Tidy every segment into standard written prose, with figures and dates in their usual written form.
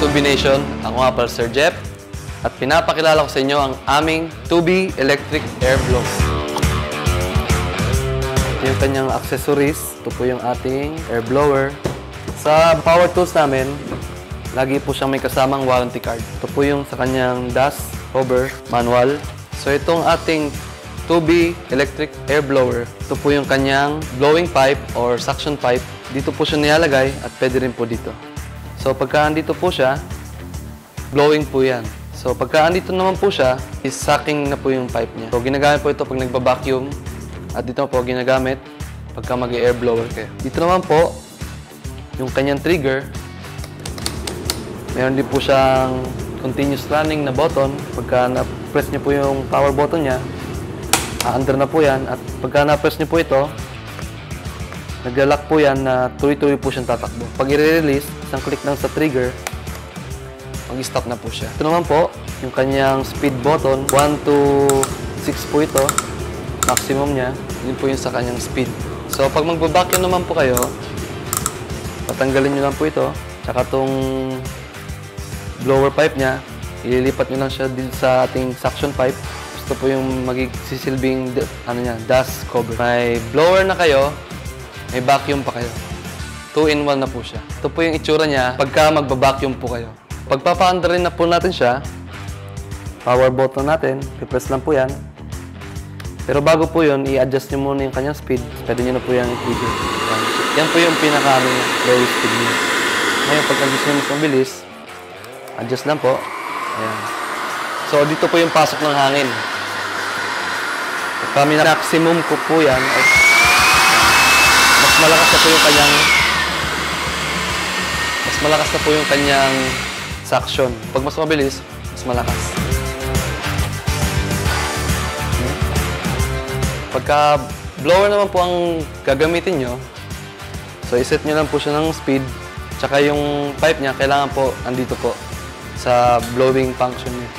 Tubi Nation. Ako nga pala Sir Jeff. At pinapakilala ko sa inyo ang aming Tubi Electric Air Blower. Ito yung kanyang accessories. Ito po yung ating air blower. Sa power tools namin, lagi po siyang may kasamang warranty card. Ito po yung sa kanyang dust cover manual. So itong ating Tubi Electric Air Blower, ito po yung kanyang blowing pipe or suction pipe. Dito po siya nilalagay at pwede rin po dito. So pagka andito po siya, blowing po yan. So pagka andito naman po siya, is sucking na po yung pipe niya. So ginagamit po ito pag nagba-vacuum at dito po ginagamit pagka mag-air blower kayo. Dito naman po, yung kanyang trigger, meron din po siyang continuous running na button. Pagka na-press niyo po yung power button niya, under na po yan. At pagka na-press niyo po ito, nag-lock po yan na tuloy-tuloy po siyang tatakbo. Pag i-release, isang click lang sa trigger, mag-stop na po siya. Ito naman po, yung kanyang speed button, 1 to 6 po ito. Maximum niya, yun po yung sa kanyang speed. So pag magbabacuum naman po kayo, patanggalin nyo lang po ito. Tsaka itong blower pipe niya, ililipat nyo lang siya din sa ating suction pipe. Ito po yung magsisilbing dust cover. May blower na kayo, may vacuum pa kayo. 2-in-1 na po siya. Ito po yung itsura niya pagka magba-vacuum po kayo. Pagpapa-under rin na po natin siya, power button natin, pipress lang po yan. Pero bago po yun, i-adjust nyo muna yung kanyang speed. Pwede nyo na po yan i-trigger. Yan po yung pinaka-low speed niya. Ngayon, pag adjust nyo mas mabilis, adjust lang po. Ayan. So, dito po yung pasok ng hangin. Pagka maximum ko po yan, mas malakas na po yung kanyang suction. Pag mas mabilis, mas malakas. Pagka blower naman po ang gagamitin nyo, so iset nyo lang po siya ng speed, tsaka yung pipe niya, kailangan po andito po sa blowing function niya.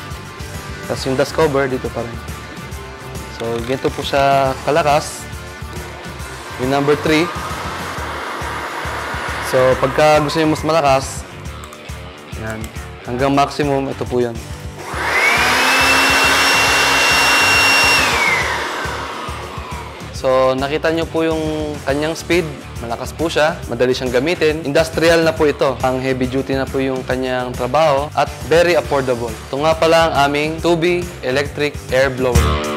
Tapos yung dust cover, dito pa rin. So, ganito po siya kalakas. Yung number 3. So, pagka gusto niyo mas malakas, yan. Hanggang maximum, ito po yan. So, nakita nyo po yung kanyang speed. Malakas po siya. Madali siyang gamitin. Industrial na po ito. Ang heavy duty na po yung kanyang trabaho. At very affordable. Ito nga pala ang aming Tubi Electric Air Blower.